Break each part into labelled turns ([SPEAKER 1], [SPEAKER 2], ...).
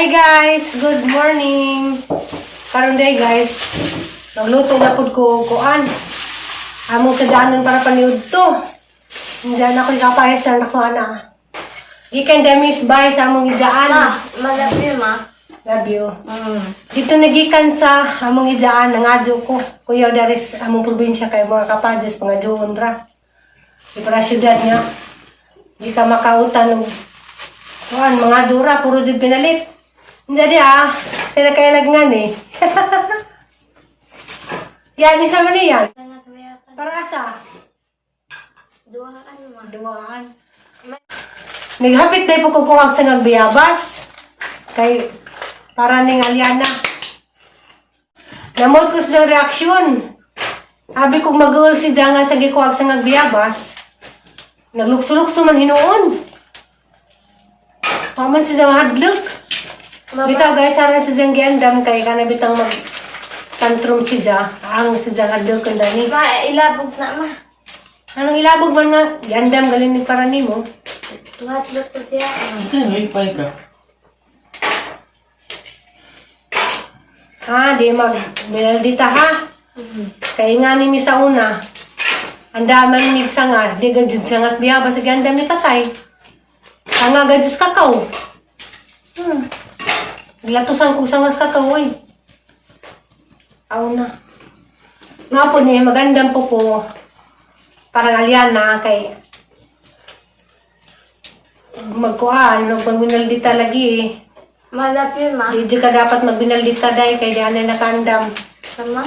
[SPEAKER 1] Hi guys, good morning. Karon day guys, nagluto na pud ko kuan. Among sadaanan para paniud to. Diyan ako ikapayas na ako ana. Gikan demis bay sa among idaan.
[SPEAKER 2] Malapit yun, ma.
[SPEAKER 1] Love you. Dito nagikan sa among idaan nangadyo ko. Kuya daris among probinsya kay mga kapadres mga juon ra. Di para syudad niya. Di ka makautan ng kuan mga dura puro din pinalit. Jadi sila kaya nagnan eh. Yan, isa man yan. Para asa?
[SPEAKER 2] Duhaan, ma.
[SPEAKER 1] Duwaan. Naghapit na po kukuhag sa nagbiyabas. Kay, para ning Aliana. Namod ko sa reaksyon. Abi kong mag-uul si Janga sa gikuhag sa nagbiyabas. Naglukso-lukso man hinuon. Paman si Janga hadlok. Bitaw guys, sarang si Jang giandam kay kana bitang mag tantrum si Ja. Ang si Jang hadlok kung dani.
[SPEAKER 2] Ma, ilabog na, ma.
[SPEAKER 1] Anong ilabog man nga? Giandam galing ni para nimo.
[SPEAKER 2] Tuhatlot ko siya.
[SPEAKER 3] Wi-Fi ka.
[SPEAKER 1] Di mag-binaldita ha. Kaya nga nimi sa una. Ang daman ni sanga, di gadjud sangas biyaba sa giandam ni tatay. Sanga gadjud kakaw. Latusan ko sangas kakaw eh. Aw na. Nga po niya, magandang po ko. Parang Aliana kay magkuhan, magbinaldita lagi eh.
[SPEAKER 2] Malapit yun, ma.
[SPEAKER 1] Di ka dapat magbinaldita dahil kay di anay nakandam.
[SPEAKER 2] Sama?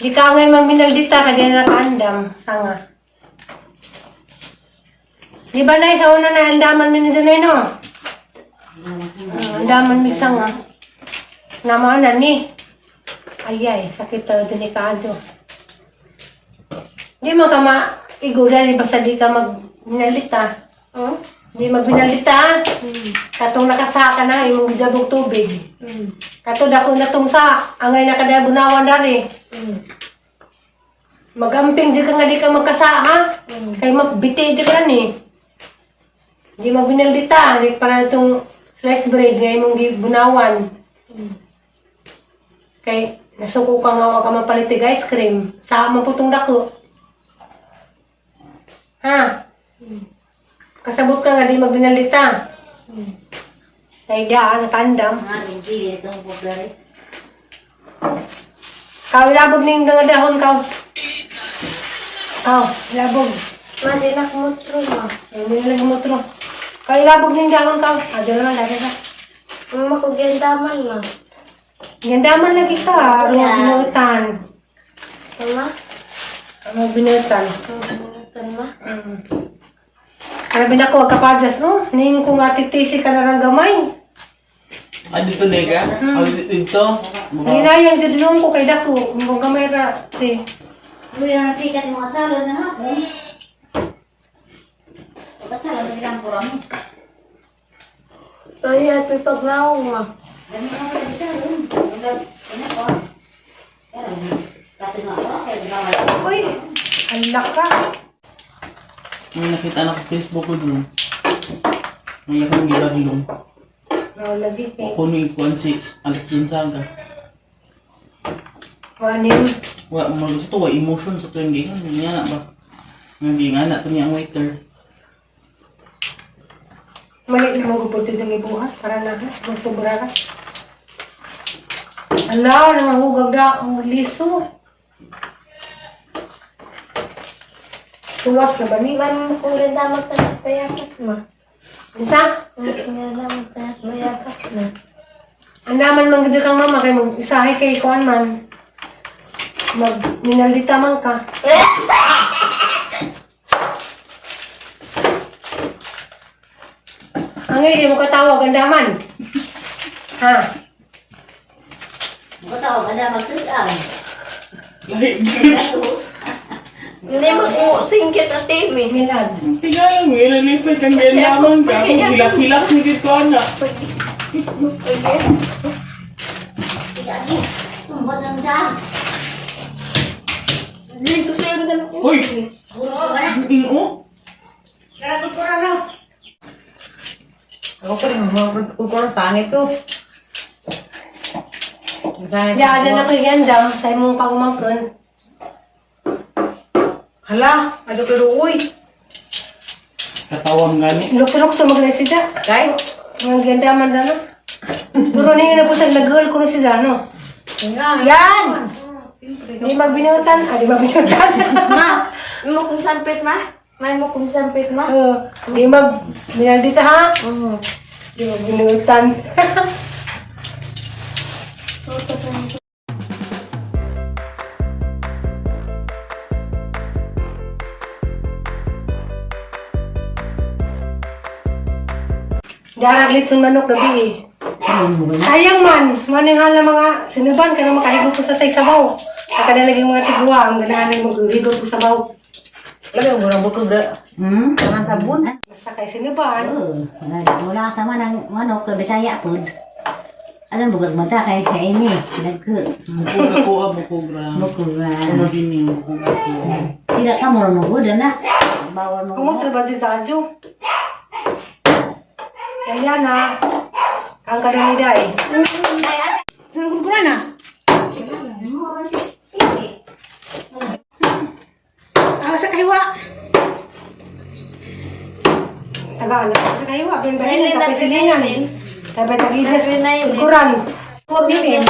[SPEAKER 1] Di ka ngay magbinaldita kay di anay nakandam. Sanga. Di ba na sa una na andaman mi nito na no? Andaman mi sanga. Naman na ni. Ayay, sakit delikado. Di mo ka ma-iguda ni basta di ka magbinalita. Di magbinalita. Katong nakasaka na, yung gijabog tubig. Kato dako na tong sa, angay na kada bunawan dari. Magamping di ka nga di ka magkasa, ha? Kay magbiti di ka ni. Di magbinalita. Di para itong slice bread nga yung bunawan. Kay nasuko ka nga ka mapalitig ice cream. Sama po itong dako. Ha? Kasabot ka nga di magbinalita. Kaya daan, nakandam. Kau ilabog ning mga dahon kau. Kau, ilabog.
[SPEAKER 2] Ma, di na kumutro, ma.
[SPEAKER 1] Hindi na nagmutro. Kau ilabog ning dahon kau. Doon lang, dali na.
[SPEAKER 2] Mama ko gandaman, ma.
[SPEAKER 1] Gandaman lagi ka. Mga binutan.
[SPEAKER 2] Sama?
[SPEAKER 1] Mga binutan.
[SPEAKER 2] Ma.
[SPEAKER 1] Karabi na ko, kapadas, no? Ning kung atitisi ka na ng gamay.
[SPEAKER 3] Dito na ka? Dito?
[SPEAKER 1] Sige na yung judulong ko kay Dako. Kung gamay ra, te.
[SPEAKER 4] Kuya, nanti kasi mga salo na hapon. Ba't salo na silang kurang?
[SPEAKER 2] Ay, at may paglaong, ma.
[SPEAKER 4] Ganun ka mga salo. Ano ko? Pero, dati nga ako, kaya gawal.
[SPEAKER 1] Uy, alak ka.
[SPEAKER 3] May nakita na ko Facebook ko dun. May akong giladlong.
[SPEAKER 1] Lagi kay.
[SPEAKER 3] Kuno ikuan si Alex Gonzaga.
[SPEAKER 1] Wanin.
[SPEAKER 3] Wa mo gusto to, wa emotion sa to yung gingan. Nga ba? Nga gingan na to niya ang waiter.
[SPEAKER 1] Mali na magupot ito ng ibuhat para na masubra ka. Ala, nangahugag na ang liso. Tuwas na ba ni?
[SPEAKER 2] Man, kung gandaman ka sa payakas, ma.
[SPEAKER 1] Isa?
[SPEAKER 2] Kung gandaman ka sa payakas, ma.
[SPEAKER 1] Ang naman man gadyo kang mama kay mag-isahe kay kuan man. Mag-minalita man ka. Ang hindi mo katawag ang daman. Ha?
[SPEAKER 4] Magkatawa ka na magsasabi.
[SPEAKER 2] Hindi mo singkit at TV.
[SPEAKER 1] Milad.
[SPEAKER 3] Tigala mo, ilalipay kang ganyaman ka. Kung hilak-hilak ni dito na.
[SPEAKER 4] Tigani, tumbot lang dyan.
[SPEAKER 2] Dito sa'yo na lang.
[SPEAKER 3] Hoy!
[SPEAKER 4] Puro ka na.
[SPEAKER 3] Ino?
[SPEAKER 1] Naragot ko na no.
[SPEAKER 5] Ako pa rin, magkukurang sangit to.
[SPEAKER 1] Di ada na ko iganda sa imong pangumangkon.
[SPEAKER 5] Hala, aso ko uy.
[SPEAKER 3] Katawang gani.
[SPEAKER 1] Luk-luk sa maglay siya.
[SPEAKER 5] Kay,
[SPEAKER 1] Ang ganda man na. Puro na yung napusag na girl ko na siya, no? Yan! Hindi magbinutan. Di magbinutan.
[SPEAKER 2] Ma, mo kung sampit ma? May mo kung sampit ma?
[SPEAKER 1] Di binaldita ha? Di magbinutan. Darag litson manok gabi eh. Sayang man, maning hala mga sinuban ka na makahigop ko sa tay sabaw. Nakadalagay mga tigwa, ang ganahan mo maghigop ko sa baw.
[SPEAKER 5] alam mo murang bukog ra. Tangan sabon.
[SPEAKER 1] Basta kay sinuban.
[SPEAKER 4] Wala sama ng manok ke Bisaya pun. Alam bukod mata kay ini nagke.
[SPEAKER 3] Bukog ako, bukog ra.
[SPEAKER 4] Bukod ra.
[SPEAKER 3] Ano din yung bukog ako.
[SPEAKER 4] Tidak kamu mau na. Bawal mo.
[SPEAKER 1] Kumong trabaho di tajo. Kaya na, ang kadang day. Saan ko na? Sa kahiwa. Tagaan na sa kahiwa. Binbahin na tapos silingan. Sabi tagidas. Tukuran. Tukuran.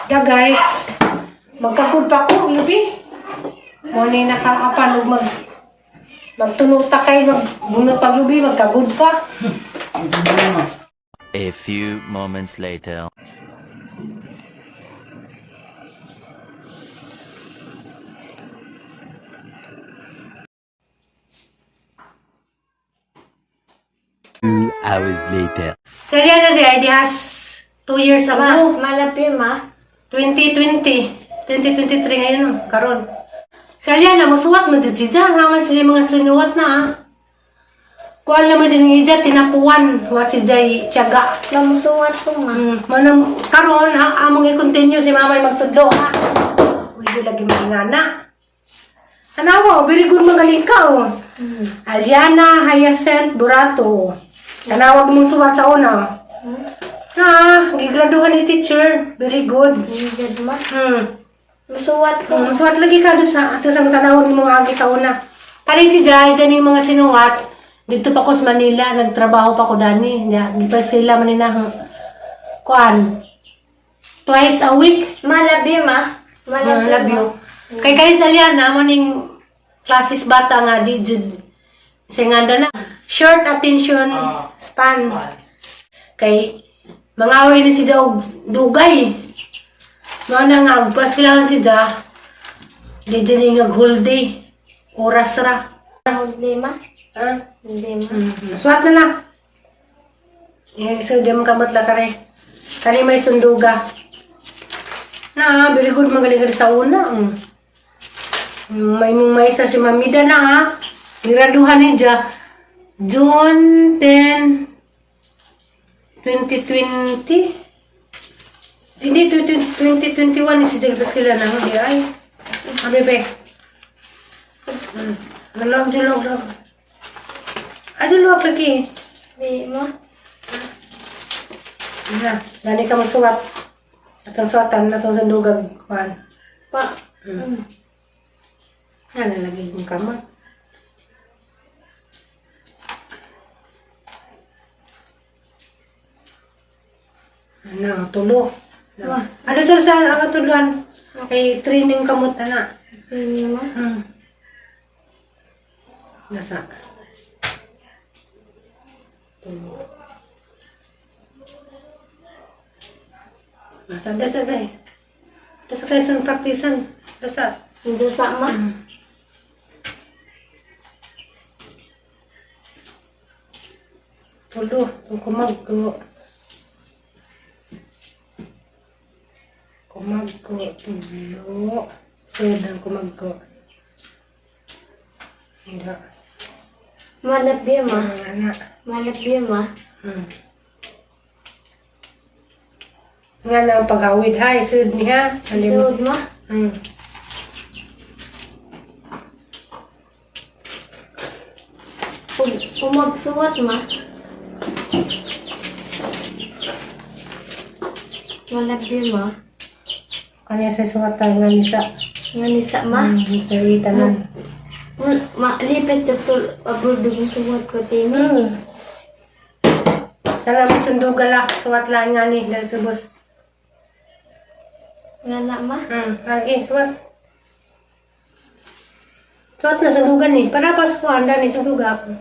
[SPEAKER 1] Da guys, magkagod pa ko, lubi. Muna nakaapan ug magtunog takay, magbunot paglubi, magkagod pa.
[SPEAKER 6] A few moments later. Two hours later.
[SPEAKER 1] So yan na di has 2 years
[SPEAKER 2] Ma,
[SPEAKER 1] ago.
[SPEAKER 2] malapi ma.
[SPEAKER 1] 2020. 2023 ngayon, karon. Sa Aliana, masuwat mo dyan si Jan. Haman sila mga sinuwat na, ha? Kuhaan naman dyan ng ija, tinapuan. Wa si Jay, tiyaga.
[SPEAKER 2] Lamusuwat ko ma.
[SPEAKER 1] Manang, karon, ha? Among i-continue si mamay magtudlo, ha? Uy, di lagi mahingana. Tanawa, very good magaling ka, oh. Aliana Hyacinth Burato. Tanawag mong suwat sa una. Gigraduhan ni teacher. Very good.
[SPEAKER 2] Good ma.
[SPEAKER 1] Suwat
[SPEAKER 2] Musuwat ko.
[SPEAKER 1] lagi ka doon sa tanawon ni mga agi sa una. Kali si Jai, dyan yung mga sinuwat. Dito pa ko sa Manila, nagtrabaho pa ko dani. Gipas kaila manina. Kuan. Twice a week.
[SPEAKER 2] Malabi ma. Malabi
[SPEAKER 1] Love you. Kay kay sa Liana, maning classes bata nga di jud. Singanda na. Short attention span. Kay mangaway ni si Jai og dugay. Mana nga, agpas kailangan si Ja. Di dyan yung whole day. Oras ra.
[SPEAKER 2] Hindi ma.
[SPEAKER 1] Ha?
[SPEAKER 2] Hindi ma.
[SPEAKER 1] Swat na lang. So, di mo kamot la kare. Kani may sunduga. Na, very good magaling ka sa una. May mong maisa si Mamida na, ha? Graduhan ni Ja. June 10, 2020. Hindi, 2021 ni si Jay Paskila na. Hindi, ay. Bebe. Nalawag, lawag. Lawag lagi.
[SPEAKER 2] Hindi ma.
[SPEAKER 1] Dani ka masuwat. Atong suwatan, atong sandugag. Kuhan.
[SPEAKER 2] Pa.
[SPEAKER 1] Lagi yung kamot. Tulo. Ano sa ang tuluan? Kay training kamot na.
[SPEAKER 2] Hindi ma.
[SPEAKER 1] Nasa. Tulo. Dasa na eh. Dasa kayo sa praktisan. Dasa.
[SPEAKER 2] Hindi sa ma.
[SPEAKER 1] Tulo. Kung kumagko. Tulo. Sudang kumagko. Hindi.
[SPEAKER 2] Malabi ma.
[SPEAKER 1] Anak.
[SPEAKER 2] Malabi ma.
[SPEAKER 1] Nga na ang pag-awid ha. Isud niya.
[SPEAKER 2] Sud ma. Umagsuwat ma. Malabyo ma.
[SPEAKER 1] Kanya sa suwatan nga nisa.
[SPEAKER 2] Nga nisa ma.
[SPEAKER 1] Kaya tanan.
[SPEAKER 2] Lipit doktor abroad yung suwat ko tini.
[SPEAKER 1] Kala may sundugan la. Suwat lang nga ni. Dahil subos.
[SPEAKER 2] Nga na ma.
[SPEAKER 1] Lagi, suwat. Suwat na sundugan ni. Para pas ko anda ni sundugan.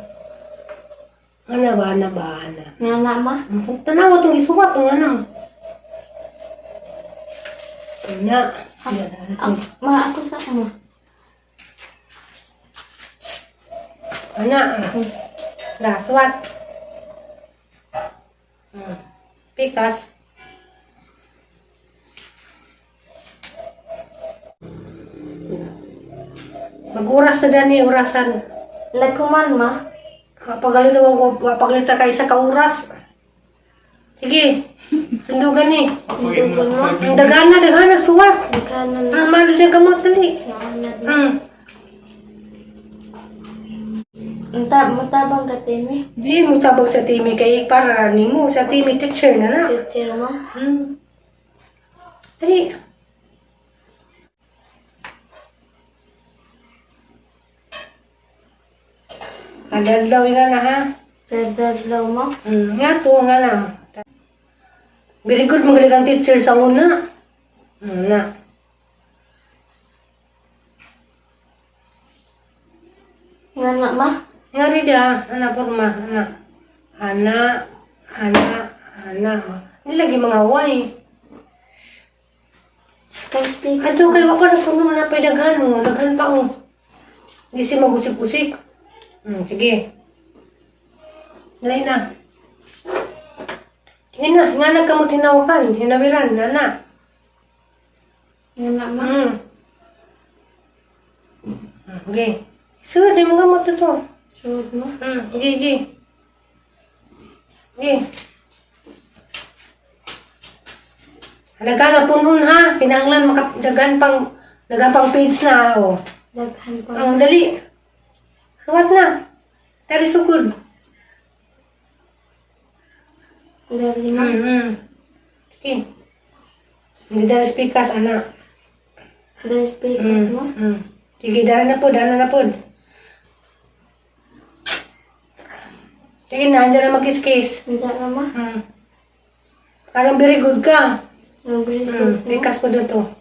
[SPEAKER 1] Ana ba?
[SPEAKER 2] Nga na ma.
[SPEAKER 1] Tanaw itong isuwat. Ang ano. Ana.
[SPEAKER 2] Ma ako sa ma.
[SPEAKER 1] Ana. Dah, suwat. Pikas. Mag-uras na gani, urasan.
[SPEAKER 2] Nagkuman ma.
[SPEAKER 1] Pagalita kay sa kauras. Sige. Sundugan ni.
[SPEAKER 2] Nagkuman ma.
[SPEAKER 1] Ang dagana, suwat.
[SPEAKER 2] Nagkanan.
[SPEAKER 1] Mahal na gamot dali.
[SPEAKER 2] Matabang ka tini.
[SPEAKER 1] Di mo tabag sa timi kay para ni mo sa timi teacher na na.
[SPEAKER 2] Teacher ma.
[SPEAKER 1] Dali. Kadadlaw nga na ha.
[SPEAKER 2] Redadlaw ma.
[SPEAKER 1] Nga to nga na. Very good magaling ang teacher sa una. Na.
[SPEAKER 2] Nga na ma.
[SPEAKER 1] Nga rin anak porma, anak. Nilagi mga way.
[SPEAKER 2] Speak.
[SPEAKER 1] Ato kayo ako na puno na pa daghan pa o. Hindi si magusik-usik. Sige. Dali na. Sige na, nga nagkamot hinawakan, hinawiran, anak.
[SPEAKER 2] Nga na ma.
[SPEAKER 1] Okay. Sunod yung mga mata to.
[SPEAKER 2] Sunod ma.
[SPEAKER 1] Okay. Halaga na punon ha. Kinanglan dagan pang page na o.
[SPEAKER 2] Daghan pa.
[SPEAKER 1] Ang dali. Suwat na. Tari sukod.
[SPEAKER 2] Dali ma.
[SPEAKER 1] Okay. Hindi dahil speakers, anak.
[SPEAKER 2] Dali speakers ma.
[SPEAKER 1] Sige, dala na po. Sige na, andyan na mag-kiss-kiss.
[SPEAKER 2] Hindi na ma.
[SPEAKER 1] Parang very good ka.
[SPEAKER 2] Ang bilis.
[SPEAKER 1] Pikas po dito.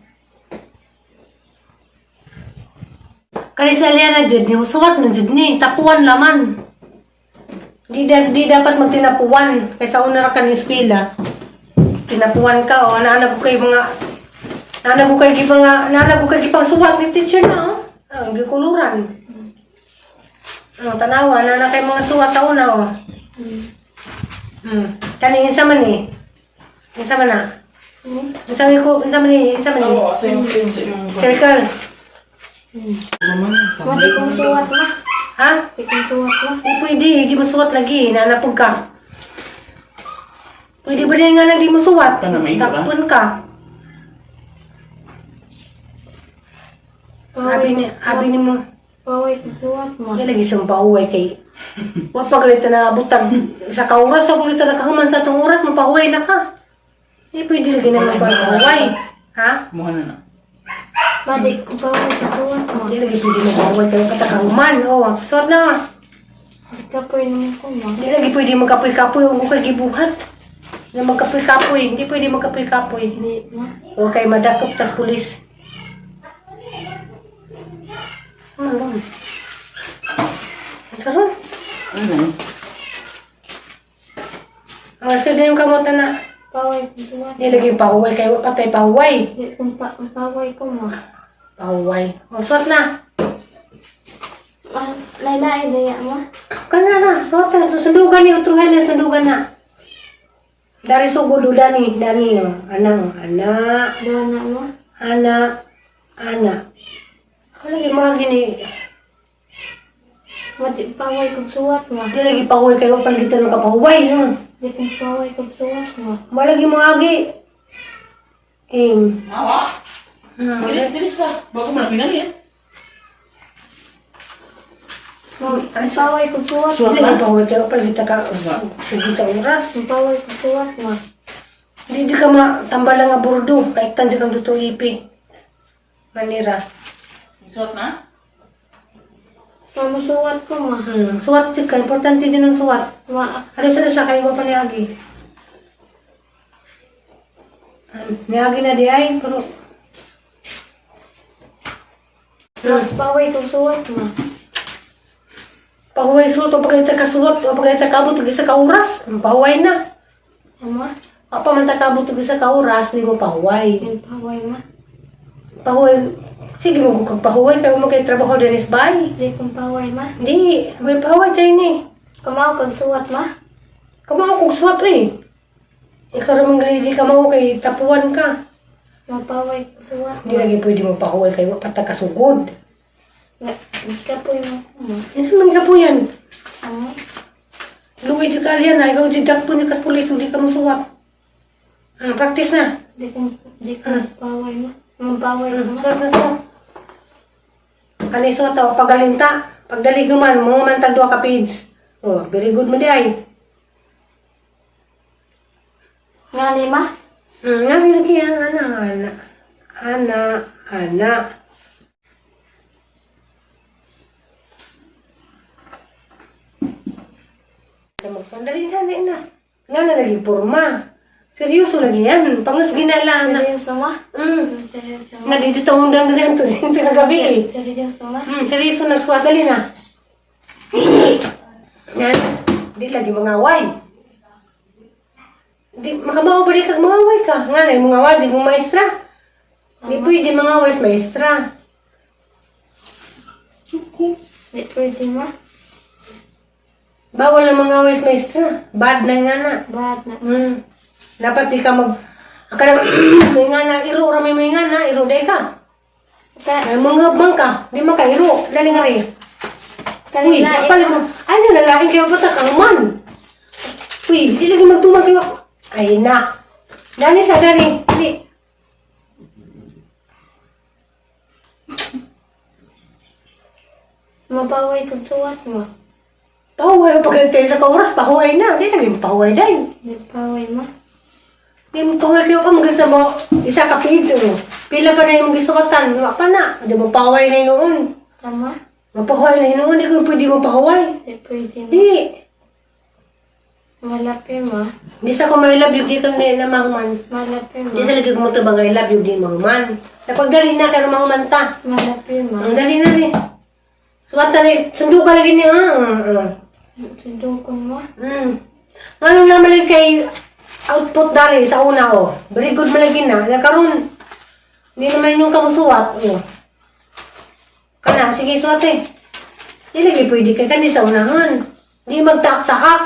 [SPEAKER 1] Karisalya na dyan, yung suwat na dyan ni, tapuan laman. Di dapat magtinapuan. Kaysa una ka ng eskwela. Tinapuan ka, o naanag ko kay pang suwat ni teacher na, o. Ang gikuluran. Tanawa, na kay mga suwat ta una, o. Kaning isa man eh. Isa man na. Isa man eh.
[SPEAKER 3] Oo, same.
[SPEAKER 1] Circle.
[SPEAKER 3] Naman,
[SPEAKER 2] Ma, di kong suwat ma.
[SPEAKER 1] Ha?
[SPEAKER 2] Di kong suwat ma.
[SPEAKER 1] Di pwede, di mo suwat lagi. Nanapog ka. Pwede ba rin nga di mo suwat?
[SPEAKER 3] Ka na, may iba ka?
[SPEAKER 1] Takpon ka. Abi ni mo.
[SPEAKER 2] Paway kong suwat ma.
[SPEAKER 1] Kaya lagi siyang pauwi kay... Wa pagalitan na butag sa kauras. Sa pagalitan na kahuman sa itong oras, mapahuwi na ka. Di pwede lagi na mapahuwi. Ha?
[SPEAKER 3] Muha na.
[SPEAKER 2] Ma, di kong paway kong suwat ma.
[SPEAKER 1] Di lagi pwede mapahuwi kayo katakahuman. O, suwat na.
[SPEAKER 2] Kapoy naman ko ma.
[SPEAKER 1] Di lagi pwede magkapoy-kapoy. Huwag kay gibuhat. Na magkapoy-kapoy. Hindi pwede magkapoy-kapoy.
[SPEAKER 2] Di ma.
[SPEAKER 1] Huwag kay madakop tas pulis. Ano? Ang sarap.
[SPEAKER 3] Ano?
[SPEAKER 1] Sige na yung kamutan na.
[SPEAKER 2] Paway kong suwat.
[SPEAKER 1] Di lagi pahuway kayo. Patay pahuway.
[SPEAKER 2] Di kong paway ko ma.
[SPEAKER 1] Pahuway. O, suwat na.
[SPEAKER 2] Laylay daya ma.
[SPEAKER 1] Kana na. Suwat na. Sundugan ni. Utruhan na. Sundugan na. Dari sugudo dani. Dani no. Anak.
[SPEAKER 2] Doon na ma.
[SPEAKER 1] Anak. Ano lagi mga gini.
[SPEAKER 2] Ma, di paway kong suwat ma.
[SPEAKER 1] Di lagi pahuway kayo. Palitan ng kapahuway. No?
[SPEAKER 2] Di kong paway kong suwat ma.
[SPEAKER 1] Malagi mga agi.
[SPEAKER 3] Awa? Dilis ah. Bago mo na pinalit.
[SPEAKER 2] Mapaway ko suwat.
[SPEAKER 3] Suwat
[SPEAKER 1] Lagi
[SPEAKER 3] na?
[SPEAKER 1] pa huwag kayo pala kita ka sugod sa oras.
[SPEAKER 2] Mapaway ko suwat ma.
[SPEAKER 1] Hindi ka matambal nga burdo. Kahit tansya kang dito ipi. Manira.
[SPEAKER 3] Suwat na?
[SPEAKER 2] Mamusuwat ko ma.
[SPEAKER 1] Suwat ka. Importante din ang suwat.
[SPEAKER 2] Ma,
[SPEAKER 1] Sa kayo mo paniagi. Niagi na di ay. Pero
[SPEAKER 2] mapaway ko suwat ma.
[SPEAKER 1] pahuway suwat o pagkita ka suwat o pagkita kabot o isa ka oras. Pahuway na.
[SPEAKER 2] Ama,
[SPEAKER 1] Apa man ta kabot o isa ka oras. Di mo pahuway.
[SPEAKER 2] mapaway ma.
[SPEAKER 1] Pahuway. Sige mo kung pahuway. Kaya mo kayo trabaho din is bay.
[SPEAKER 2] Di kong paway ma.
[SPEAKER 1] Hindi. May pahuway tayo ni.
[SPEAKER 2] Kamao kag suwat ma.
[SPEAKER 1] Kamao kong suwat eh. Ikaw ramang di ka mau kay tapuan ka.
[SPEAKER 2] Mapaway ko suwat
[SPEAKER 1] Hindi
[SPEAKER 2] ma.
[SPEAKER 1] lagi pwede mo pahuway kayo patag kasugod.
[SPEAKER 2] Di ka po yung ma.
[SPEAKER 1] Yan man ka po yan.
[SPEAKER 2] Ama,
[SPEAKER 1] Luwi di ka alyan na. Ikaw di dak po niya kas pulis. Hindi ka masuwat. Practice na.
[SPEAKER 2] di kong paway ma. Mapaway ko ma.
[SPEAKER 1] Suwat na suwat. Kanay suwat o pagalinta. Pagdaliguman mo man tag 2 ka page. Oh, very good mo di ay.
[SPEAKER 2] Nga ma.
[SPEAKER 1] Nga lagi yan. Ana. Dali na. Nga na lagi porma. Seryoso lagi yan. Pangas ginala na.
[SPEAKER 2] Seryoso ma. Seryoso ma.
[SPEAKER 1] Nga dito tawang dang to. Dito na gabi eh.
[SPEAKER 2] Seryoso ma.
[SPEAKER 1] Seryoso nagsuwat. Dali na. Yan. Di lagi mangaway. Di makamawa pa rin kag mangaway ka. Nga na yung mangaway. Di mong maestra. Di pwede mangaway sa maestra.
[SPEAKER 2] Di pwede ma.
[SPEAKER 1] Bawal na mangaway sa maestra. Bad na nga na.
[SPEAKER 2] Bad na.
[SPEAKER 1] Dapat di ka mag... Akala may nga na, iro rami may nga na, iro day ka. Ay, mga bang ka, di man ka, iro. Dali nga rin. Uy,
[SPEAKER 2] Kanina
[SPEAKER 1] kapal mo. Ay, na lalaki kayo pa kang man. Uy, di lagi magtumang kayo. Ay, na. Dali sa dali. Dali.
[SPEAKER 2] mapaway ko suwat ma.
[SPEAKER 1] Pahuway, pag kayo sa kauras, pahuway na. Di lagi pahuway dahil.
[SPEAKER 2] Di paway ma.
[SPEAKER 1] Di mo pahuway kayo ka, maganda mo. Isa ka page, pila pa na yung gisukotan. Wala pa na. Di mo pahuway na yun.
[SPEAKER 2] Tama.
[SPEAKER 1] Mapahuway na yun. Di ko pwede mo pahuway.
[SPEAKER 2] Di pwede ma.
[SPEAKER 1] Di.
[SPEAKER 2] Malapi ma.
[SPEAKER 1] Di sa ko may love you, di ka na mahuman.
[SPEAKER 2] Malapi ma.
[SPEAKER 1] Di sa lagi ko mo tabang I love you, di mahuman. Napagdali na ka na mahuman ta.
[SPEAKER 2] Malapi ma.
[SPEAKER 1] Ang dali na rin. Suwata na, sundo ka lagi niya.
[SPEAKER 2] Sudukon ma.
[SPEAKER 1] Ano naman lang kay output dari sa una, oh. Very good malagi na. Karon hindi naman yung kamusuwat, oh. Kana, sige, suwat eh. Di lagi pwede ka kani sa unahan. Di magtaak-taak.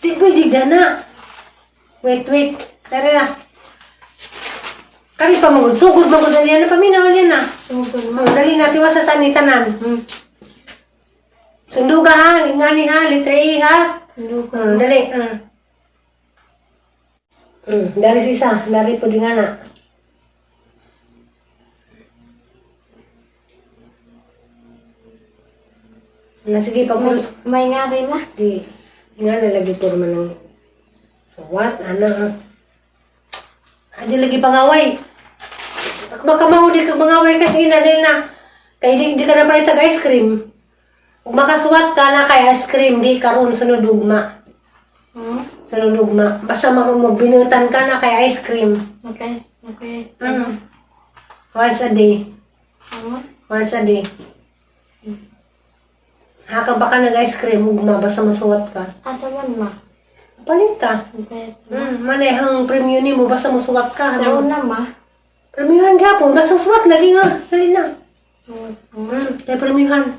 [SPEAKER 1] Di pwede gana. Wait. Tara na. Kari pa magod. Sugod magod na yan. Paminaw yan na.
[SPEAKER 2] Sudukon ma.
[SPEAKER 1] Dali na, tiwas sa sanitanan. Sundo ka ha. Ingani ha. Litre E ha.
[SPEAKER 2] Sudukon.
[SPEAKER 1] Dali. Dari sisa. Dari po di nga na. Sige, pag mo
[SPEAKER 2] May nga rin ma.
[SPEAKER 1] di nga nalagi po naman ng suwat, ano. Adi lagi pangaway. Baka mahuli kag mangaway kasi dahil na kay di ka na palit ice cream. Kung makasuwat ka na kay ice cream, di karon sunod ugma. Sunod ugma. Basta magbinutan ka na kay ice cream.
[SPEAKER 2] Magkais.
[SPEAKER 1] Once a day.
[SPEAKER 2] Tama.
[SPEAKER 1] Once a day. Haka baka nag-ice cream, ugma, basta masuwat ka.
[SPEAKER 2] Asa man ma.
[SPEAKER 1] Palit ka.
[SPEAKER 2] Magkais.
[SPEAKER 1] Manehang premium ni mo, basta masuwat ka.
[SPEAKER 2] Sa una ma.
[SPEAKER 1] Premiuhan gapon, basta suwat, lagi nga. Dali na. Kaya premiuhan.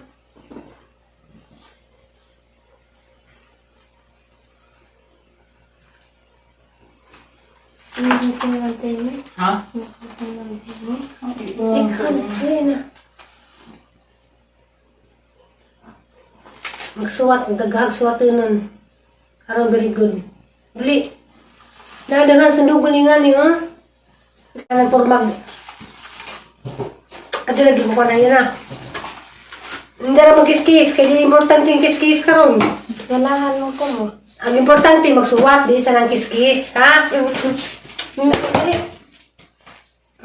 [SPEAKER 2] Hindi ko naman tayo ma.
[SPEAKER 3] Ha?
[SPEAKER 2] Hindi ko naman tayo ma.
[SPEAKER 1] Ikaw, dali na. Magsuwat, daghag suwatin nun. Karon very good. Dali. Nadahan sundugon ni nga ni, ha? Kanang pormag. Adyo lagi ko pa na yun, ha? Hindi na mag-kiskis, kaya importante yung kiskis karon.
[SPEAKER 2] Ganahan mo ko mo.
[SPEAKER 1] Ang importante magsuwat, di sa nang kiskis, ha?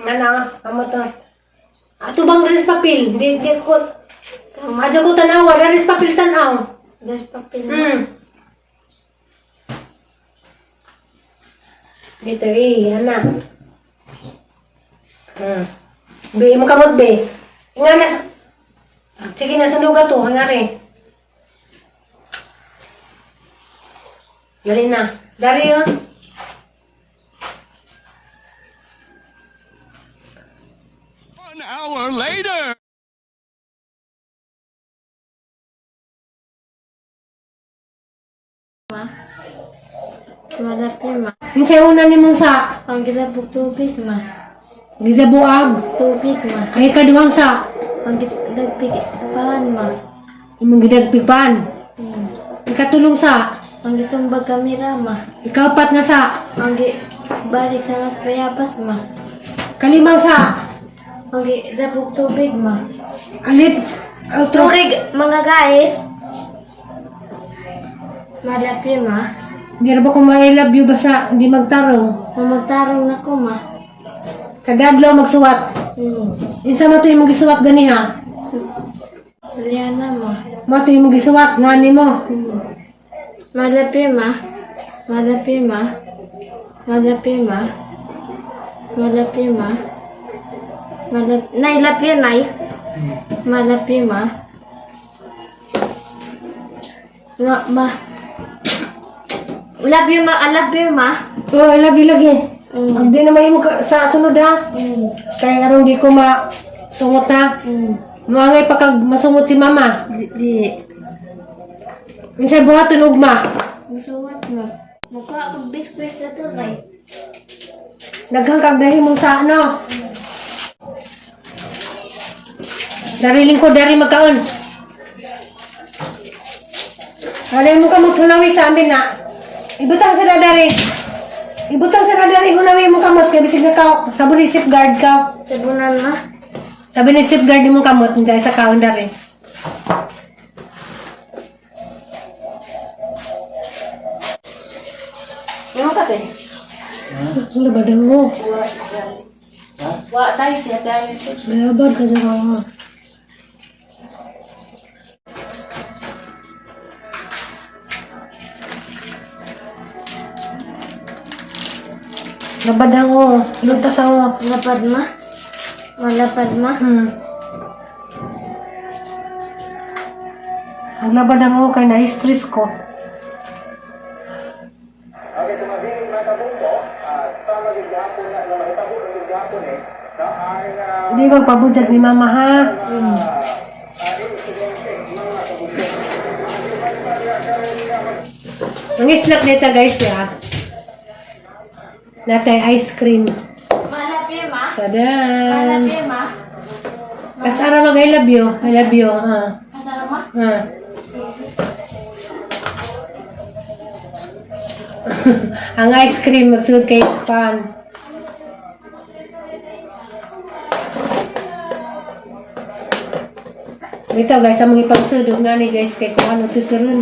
[SPEAKER 1] Ano, amo to. Ato bang dalis papel? Di ko. Adyo ko tanawa, dalis papel tanaw.
[SPEAKER 2] Das papel mo.
[SPEAKER 1] Dito anak. Be, mo kamot be. Nga na. Sige na, sunuga to, hangari. Dali na. Dari yun.
[SPEAKER 6] An hour later.
[SPEAKER 2] Malapit ma.
[SPEAKER 1] Yung sa una ni mong sa.
[SPEAKER 2] Ang gilabog tubig ma.
[SPEAKER 1] Gizabuag.
[SPEAKER 2] Tubig ma.
[SPEAKER 1] Ay kaduhang sa.
[SPEAKER 2] Ang gilabig pahan ma.
[SPEAKER 1] Imong gidagpipan. Ikatulong sa.
[SPEAKER 2] Ang gitumbag kamera ma.
[SPEAKER 1] Ikapat nga sa.
[SPEAKER 2] Ang balik sa mas bayabas ma.
[SPEAKER 1] Kalimang sa.
[SPEAKER 2] Ang gilabog tubig ma.
[SPEAKER 1] Alip. Outro.
[SPEAKER 2] Turig mga guys. Malapit ma.
[SPEAKER 1] Hindi na ba kung I love you basta hindi magtarong.
[SPEAKER 2] Magtarong na ko ma.
[SPEAKER 1] Kadadlaw magsuwat. Insa mo ito yung magisuwat gani ha?
[SPEAKER 2] Liana ma.
[SPEAKER 1] Mo ito yung magisuwat. Ngani mo.
[SPEAKER 2] Malapit ma. Malapit ma. Malapit ma. Malapit ma. Nay, lapit nay. Malapit ma. Nga ma. Love you ma. I love you ma.
[SPEAKER 1] Oh, I love you lagi. Ang di na may mo sa sunod ha. Kaya karong di ko masungot ha. Mangay pa kag masungot si mama.
[SPEAKER 2] Di.
[SPEAKER 1] Minsan buhaton ugma.
[SPEAKER 2] Musuwat ma. Mukha akong biskwit na to kay.
[SPEAKER 1] Daghang kag dahil mong sa ano. Dariling ko dari magkaon. Dari mo ka magtunawi sa amin na. Ibutang sa dari. Ibutang sa dari hunawi mo kamot kay bisig na ka sabon ni safeguard ka.
[SPEAKER 2] Sabunan ma.
[SPEAKER 1] Sabi ni safeguard mo kamot hindi sa kaon dari.
[SPEAKER 5] Ano ka te?
[SPEAKER 1] Ano ba daw mo?
[SPEAKER 5] Wa tayo siya tayo.
[SPEAKER 1] Bayabad ka dyan ako. Labad ako. Luntas ako.
[SPEAKER 2] Lapad ma. Malapad ma.
[SPEAKER 1] Ang labad ako kay na-stress ko. Hindi magpabudyag ni mama ha. Ang snack nito guys ya. Natay ice cream.
[SPEAKER 2] Malapit ma.
[SPEAKER 1] Sadan.
[SPEAKER 2] Malapit ma.
[SPEAKER 1] Kasara mag I love you. I love you. Ha.
[SPEAKER 2] Asara ma.
[SPEAKER 1] Ha. Ang ice cream magsud kay pan. Ito guys, among ipagsudog nga ni guys kay kung ano tuturon.